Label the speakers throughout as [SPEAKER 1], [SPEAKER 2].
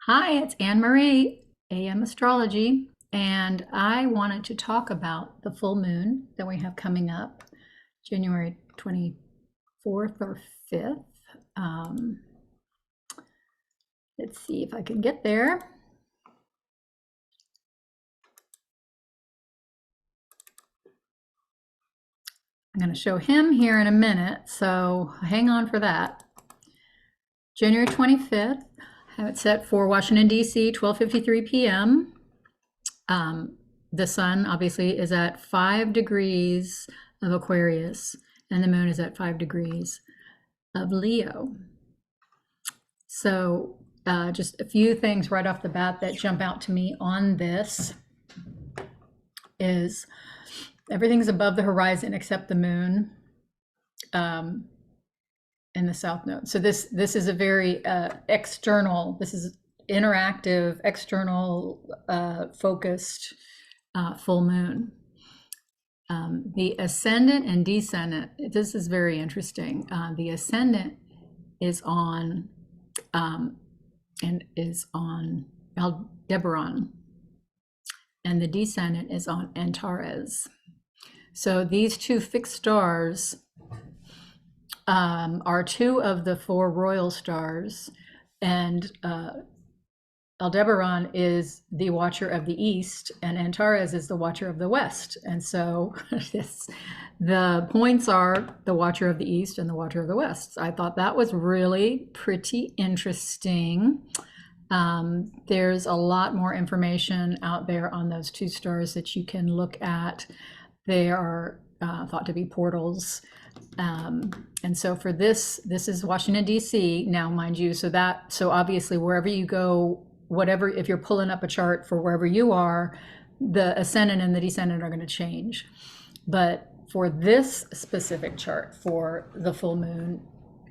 [SPEAKER 1] Hi, it's Anne Marie, AM Astrology, and I wanted to talk about the full moon that we have coming up January 24th or 5th. Um, let's see if I can get there. I'm going to show him here in a minute, so hang on for that. January 25th, I have it set for Washington, D.C., 12:53 p.m. The sun obviously is at 5 degrees of Aquarius, and the moon is at 5 degrees of Leo. So just a few things right off the bat that jump out to me on this is everything's above the horizon except the moon and the south node. So this is a very external, this is interactive, external focused full moon. The ascendant and descendant, this is very interesting. The ascendant is on Aldebaran, and the descendant is on Antares. So these two fixed stars are two of the four royal stars, and Aldebaran is the watcher of the east, and Antares is the watcher of the west. And so the points are the watcher of the east and the watcher of the west. I thought that was really pretty interesting. There's a lot more information out there on those two stars that you can look at. They are thought to be portals. And so for this is Washington, D.C. now, mind you. So obviously wherever you go, whatever, if you're pulling up a chart for wherever you are, the ascendant and the descendant are going to change. But for this specific chart, for the full moon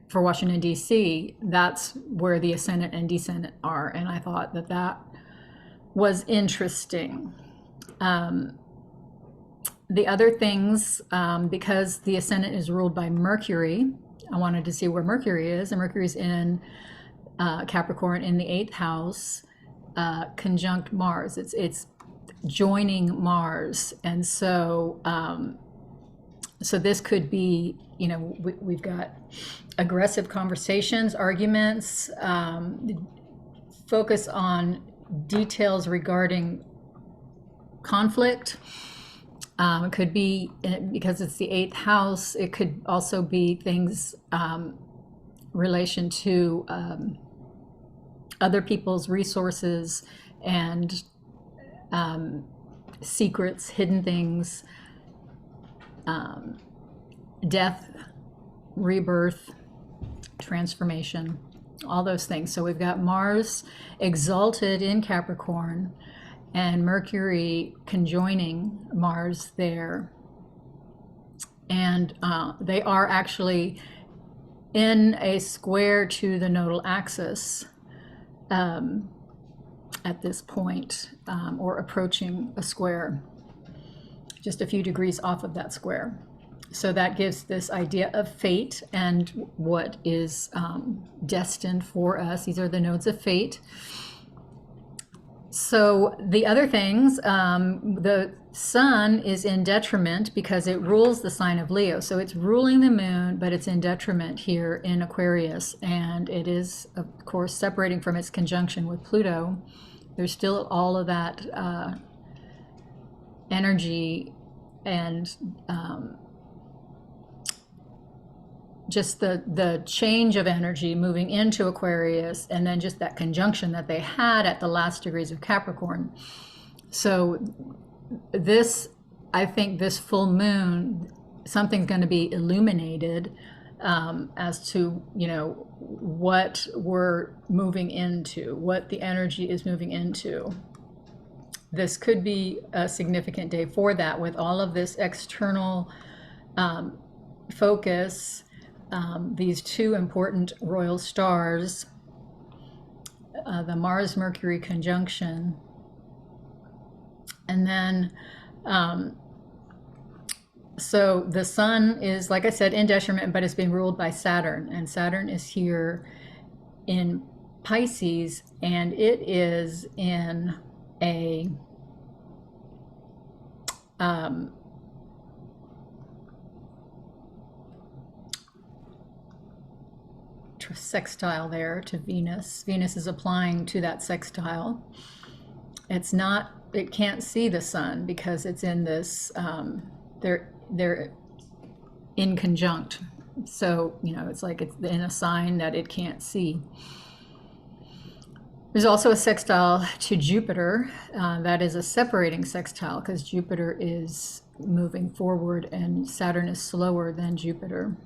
[SPEAKER 1] for Washington, D.C., that's where the ascendant and descendant are. And I thought that was interesting. The other things, because the ascendant is ruled by Mercury, I wanted to see where Mercury is, and Mercury's in Capricorn in the 8th house, conjunct Mars. It's joining Mars, and so so this could be, we've got aggressive conversations, arguments, focus on details regarding conflict. It could be, because it's the 8th house, it could also be things relation to other people's resources and secrets, hidden things, death, rebirth, transformation, all those things. So we've got Mars exalted in Capricorn and Mercury conjoining Mars there. And they are actually in a square to the nodal axis at this point, or approaching a square, just a few degrees off of that square. So that gives this idea of fate and what is destined for us. These are the nodes of fate. So the other things, the sun is in detriment because it rules the sign of Leo. So it's ruling the moon, but it's in detriment here in Aquarius. And it is, of course, separating from its conjunction with Pluto. There's still all of that energy and just the change of energy moving into Aquarius, and then just that conjunction that they had at the last degrees of Capricorn. So I think this full moon, something's going to be illuminated as to, what we're moving into, what the energy is moving into. This could be a significant day for that, with all of this external focus. These two important royal stars, the Mars-Mercury conjunction, and then so the sun is, like I said, in detriment, but it's being ruled by Saturn, and Saturn is here in Pisces, and it is in a um, sextile there to Venus. Venus is applying to that sextile. It's not, it can't see the sun because it's in this, they're in conjunct. So, it's like it's in a sign that it can't see. There's also a sextile to Jupiter. That is a separating sextile because Jupiter is moving forward and Saturn is slower than Jupiter.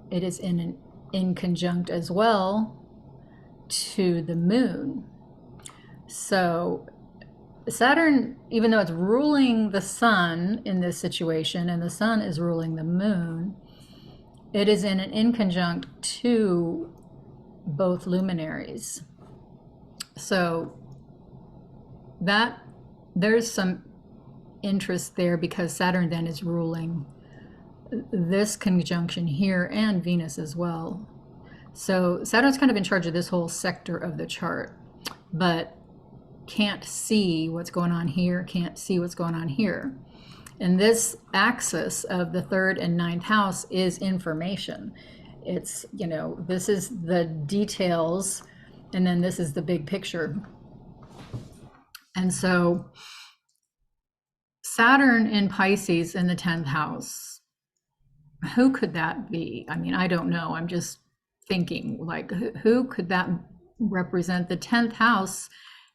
[SPEAKER 1] It is in conjunct as well to the moon. So Saturn, even though it's ruling the sun in this situation, and the sun is ruling the moon, it is in an inconjunct to both luminaries. So that there's some interest there because Saturn then is ruling this conjunction here and Venus as well. So Saturn's kind of in charge of this whole sector of the chart, but can't see what's going on here, can't see what's going on here. And this axis of the 3rd and 9th house is information. It's, this is the details, and then this is the big picture. And so Saturn in Pisces in the 10th house, who could that be? I mean, I don't know. I'm just thinking, like, who could that represent? The 10th house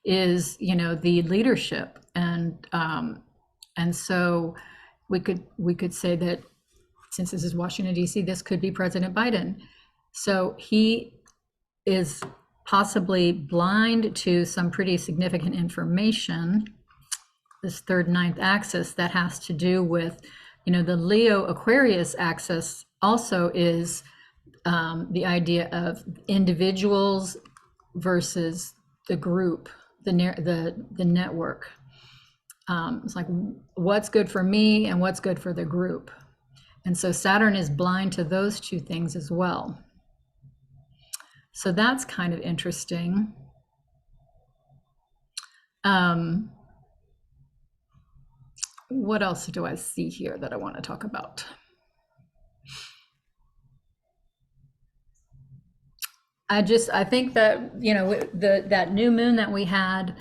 [SPEAKER 1] is, the leadership, and so we could say that since this is Washington D.C., this could be President Biden. So he is possibly blind to some pretty significant information. This 3rd, 9th axis that has to do with, the Leo Aquarius axis also is the idea of individuals versus the group, the network. It's like what's good for me and what's good for the group. And so Saturn is blind to those two things as well. So that's kind of interesting. What else do I see here that I want to talk about? I think that, that new moon that we had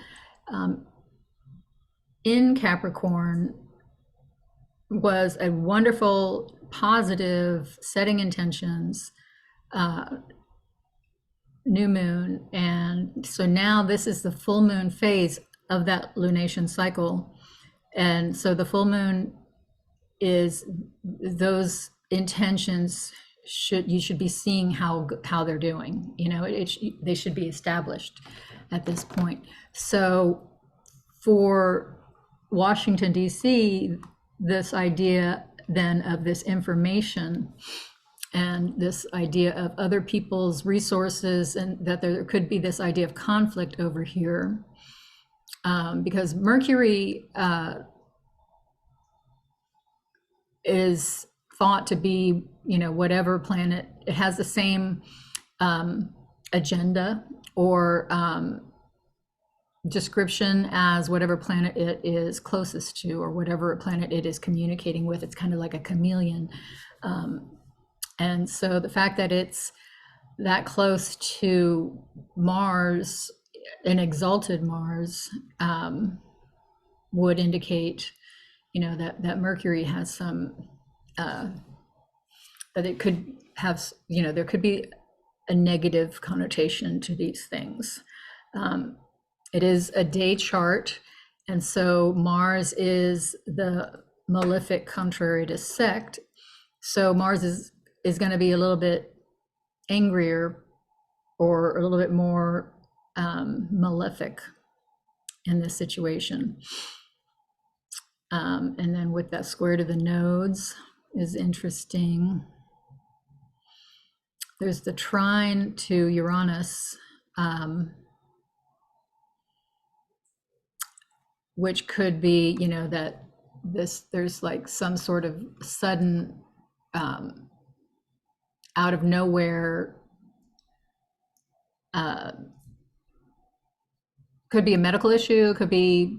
[SPEAKER 1] in Capricorn was a wonderful, positive, setting intentions, new moon. And so now this is the full moon phase of that lunation cycle. And so the full moon is those intentions you should be seeing how they're doing. They should be established at this point. So for Washington D.C., this idea then of this information and this idea of other people's resources, and that there could be this idea of conflict over here, because Mercury is thought to be, whatever planet, it has the same agenda or description as whatever planet it is closest to, or whatever planet it is communicating with. It's kind of like a chameleon. And so the fact that it's that close to Mars, an exalted Mars, would indicate, that Mercury has some, that it could have, there could be a negative connotation to these things. It is a day chart, and so Mars is the malefic contrary to sect. So Mars is going to be a little bit angrier or a little bit more malefic in this situation. And then with that square to the nodes is interesting. There's the trine to Uranus, which could be, that there's like some sort of sudden, out of nowhere uh, could be a medical issue, could be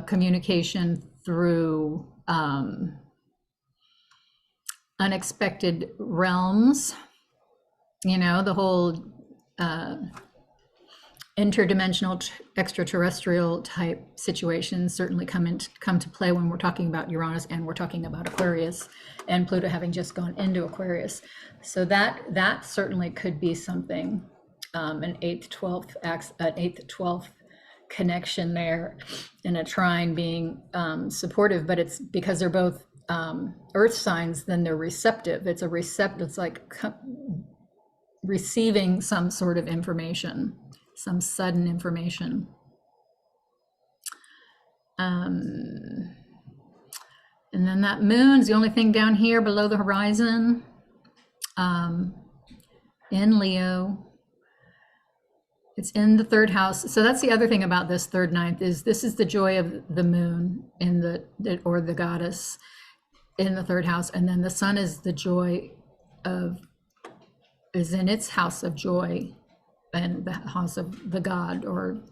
[SPEAKER 1] communication through unexpected realms, the whole interdimensional extraterrestrial type situations certainly come to play when we're talking about Uranus and we're talking about Aquarius, and Pluto having just gone into Aquarius. So that certainly could be something, an 8th-12th connection there, and a trine being supportive, but it's because they're both earth signs, then they're receptive. It's like receiving some sort of information, some sudden information. And then that moon's the only thing down here below the horizon, in Leo. It's in the 3rd house. So that's the other thing about this 3rd ninth, is this is the joy of the moon or the goddess in the 3rd house. And then the sun is the joy is in its house of joy and the house of the god, or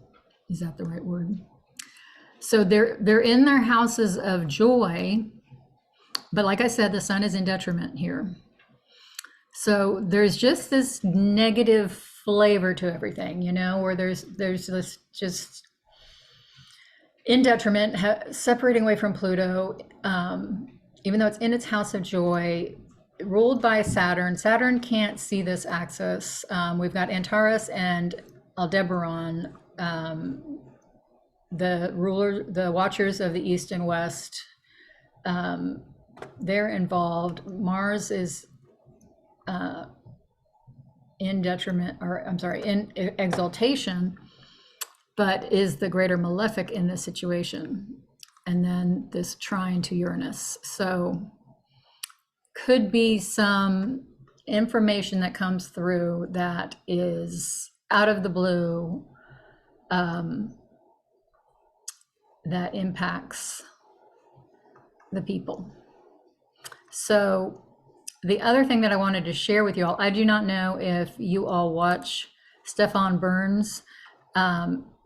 [SPEAKER 1] is that the right word? So they're in their houses of joy, but like I said, the sun is in detriment here. So there's just this negative flavor to everything, where there's this just in detriment, separating away from Pluto, even though it's in its house of joy, ruled by Saturn. Saturn can't see this axis. We've got Antares and Aldebaran, the watchers of the East and West. They're involved. Mars is in detriment, or I'm sorry, in exaltation, but is the greater malefic in this situation. And then this trine to Uranus. So could be some information that comes through that is out of the blue, that impacts the people. So the other thing that I wanted to share with you all, I do not know if you all watch Stefan Burns,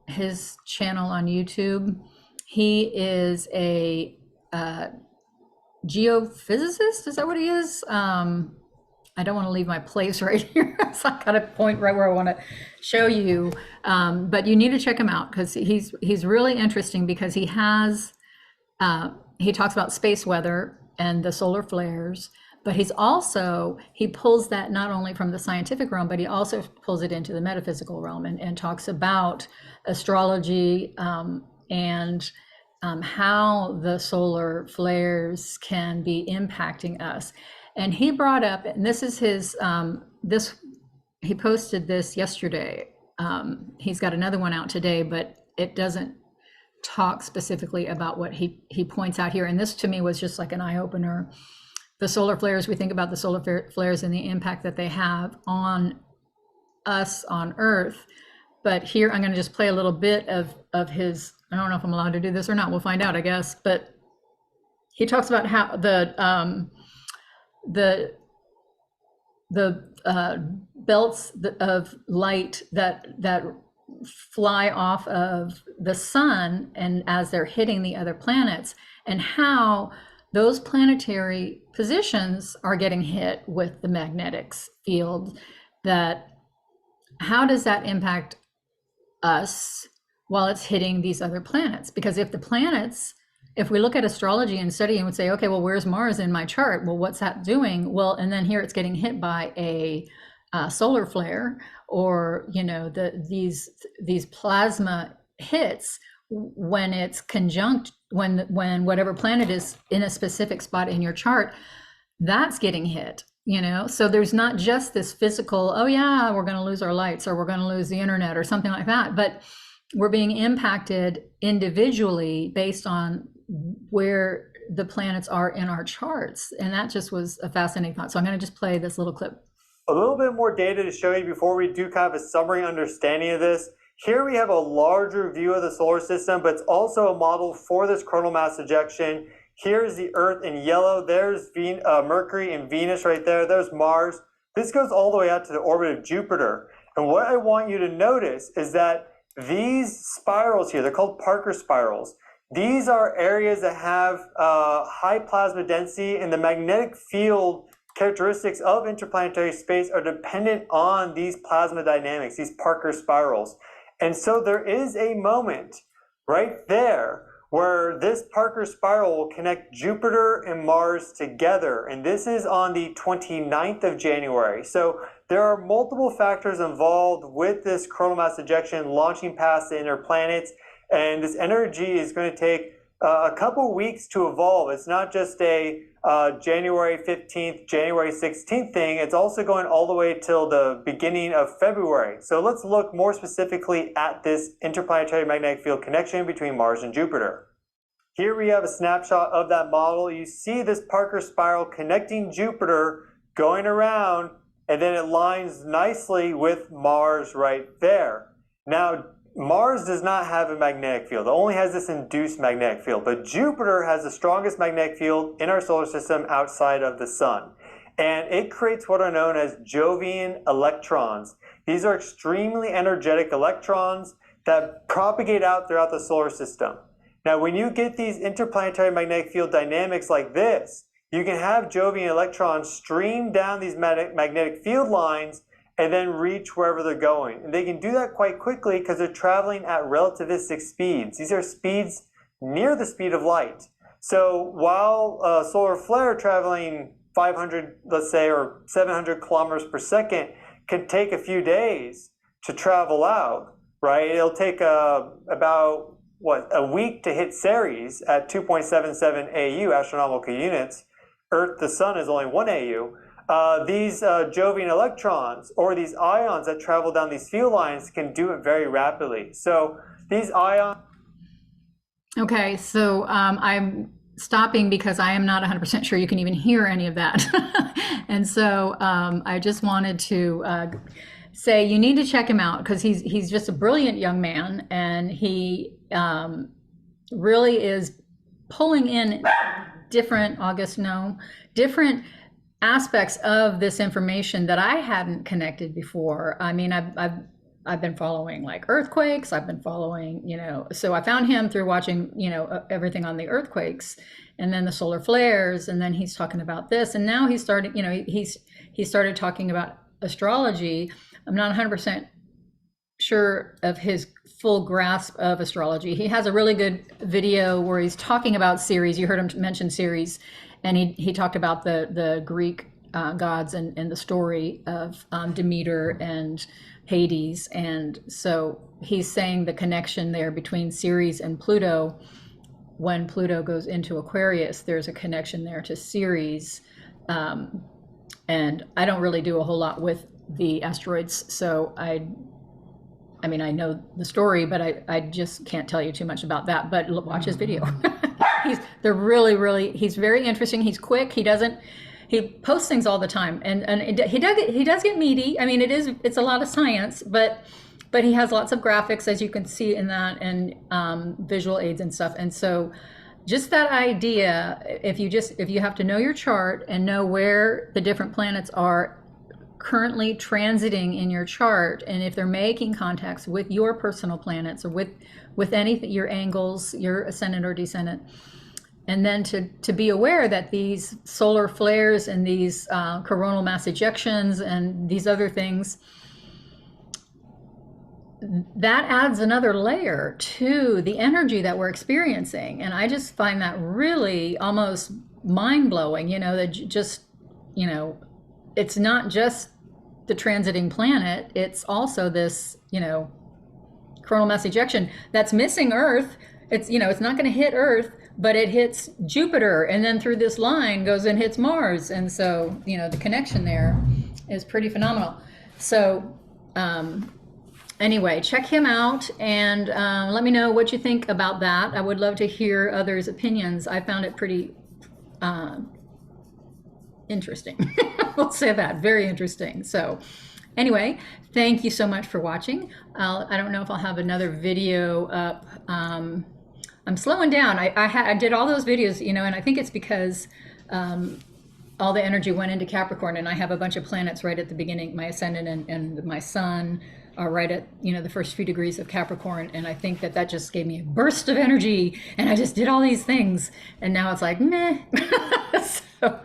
[SPEAKER 1] his channel on YouTube. He is a geophysicist, is that what he is? I don't want to leave my place right here. So I got a point right where I want to show you, but you need to check him out because he's really interesting, because he has he talks about space weather and the solar flares, but he pulls that not only from the scientific realm, but he also pulls it into the metaphysical realm and talks about astrology, and how the solar flares can be impacting us. And he brought up, and this is his, he posted this yesterday. He's got another one out today, but it doesn't talk specifically about what he points out here. And this to me was just like an eye opener. The solar flares, we think about the solar flares and the impact that they have on us on Earth. But here I'm going to just play a little bit of his, I don't know if I'm allowed to do this or not. We'll find out, I guess. But he talks about how the belts of light that fly off of the sun, and as they're hitting the other planets, and how those planetary positions are getting hit with the magnetic field. That how does that impact us while it's hitting these other planets? Because if we look at astrology and study and would say, okay, well, where's Mars in my chart? Well, what's that doing? Well, and then here it's getting hit by a solar flare, or these plasma hits when it's conjunct, when whatever planet is in a specific spot in your chart, that's getting hit. So there's not just this physical, oh yeah, we're going to lose our lights, or we're going to lose the internet, or something like that, but we're being impacted individually based on where the planets are in our charts. And that just was a fascinating thought. So I'm going to just play this little clip.
[SPEAKER 2] A little bit more data to show you before we do kind of a summary understanding of this. Here we have a larger view of the solar system, but it's also a model for this coronal mass ejection. Here's the Earth in yellow. There's Mercury and Venus right there. There's Mars. This goes all the way out to the orbit of Jupiter. And what I want you to notice is that these spirals here, they're called Parker spirals. These are areas that have high plasma density, and the magnetic field characteristics of interplanetary space are dependent on these plasma dynamics, these Parker spirals. And so there is a moment right there where this Parker spiral will connect Jupiter and Mars together. And this is on the 29th of January. So there are multiple factors involved with this coronal mass ejection launching past the inner planets. And this energy is going to take a couple weeks to evolve. It's not just a January 15th, January 16th thing. It's also going all the way till the beginning of February. So let's look more specifically at this interplanetary magnetic field connection between Mars and Jupiter. Here we have a snapshot of that model. You see this Parker spiral connecting Jupiter, going around, and then it lines nicely with Mars right there. Now, Mars does not have a magnetic field. It only has this induced magnetic field. But Jupiter has the strongest magnetic field in our solar system outside of the sun. And it creates what are known as Jovian electrons. These are extremely energetic electrons that propagate out throughout the solar system. Now, when you get these interplanetary magnetic field dynamics like this, you can have Jovian electrons stream down these magnetic field lines and then reach wherever they're going. And they can do that quite quickly because they're traveling at relativistic speeds. These are speeds near the speed of light. So while a solar flare traveling 500, let's say, or 700 kilometers per second can take a few days to travel out, right? It'll take about a week to hit Ceres at 2.77 AU, astronomical units. Earth to Sun is only 1 AU. These Jovian electrons, or these ions that travel down these field lines, can do it very rapidly. So these ions...
[SPEAKER 1] Okay, so I'm stopping because I am not 100% sure you can even hear any of that. And so I just wanted to say you need to check him out because he's just a brilliant young man, and he really is pulling in different aspects of this information that I hadn't connected before. I mean, I've been following like earthquakes. I've been following, so I found him through watching, everything on the earthquakes, and then the solar flares, and then he's talking about this, and now he started talking about astrology. I'm not 100% sure of his full grasp of astrology. He has a really good video where he's talking about Ceres. You heard him mention Ceres, and he talked about the Greek gods and the story of Demeter and Hades. And so he's saying the connection there between Ceres and Pluto. When Pluto goes into Aquarius, there's a connection there to Ceres. And I don't really do a whole lot with the asteroids, so I mean, I know the story, but I just can't tell you too much about that. But watch his video. They're really, he's very interesting. He's quick. He posts things all the time, and he does get meaty. I mean, it's a lot of science, but he has lots of graphics, as you can see in that, and visual aids and stuff. And so just that idea, if you have to know your chart and know where the different planets are currently transiting in your chart, and if they're making contacts with your personal planets or with anything, your angles, your ascendant or descendant, and then to be aware that these solar flares and these coronal mass ejections and these other things, that adds another layer to the energy that we're experiencing. And I just find that really almost mind-blowing, that just, it's not just the transiting planet, it's also this, coronal mass ejection that's missing Earth. It's, it's not going to hit Earth, but it hits Jupiter, and then through this line goes and hits Mars. And so, the connection there is pretty phenomenal. So anyway, check him out, and let me know what you think about that. I would love to hear others' opinions. I found it pretty interesting. We'll say that, very interesting. So anyway, thank you so much for watching. I don't know if I'll have another video up. I'm slowing down. I did all those videos, and I think it's because all the energy went into Capricorn, and I have a bunch of planets right at the beginning. My ascendant and my sun are right at, the first few degrees of Capricorn, and I think that just gave me a burst of energy, and I just did all these things, and now it's like meh. So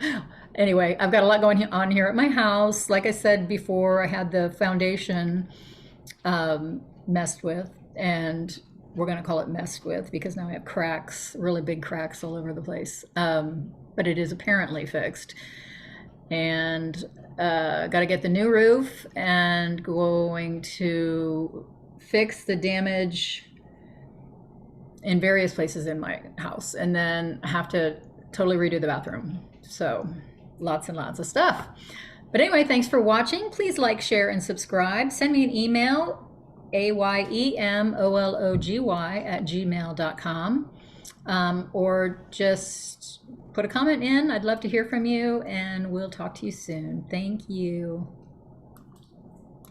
[SPEAKER 1] anyway, I've got a lot going on here at my house. Like I said before, I had the foundation messed with, and we're going to call it messed with because now I have cracks, really big cracks all over the place. But it is apparently fixed. And got to get the new roof and going to fix the damage in various places in my house. And then have to totally redo the bathroom. So lots and lots of stuff. But anyway, thanks for watching. Please like, share, and subscribe. Send me an email, ayemology@gmail.com, or just put a comment in. I'd love to hear from you, and we'll talk to you soon. Thank you.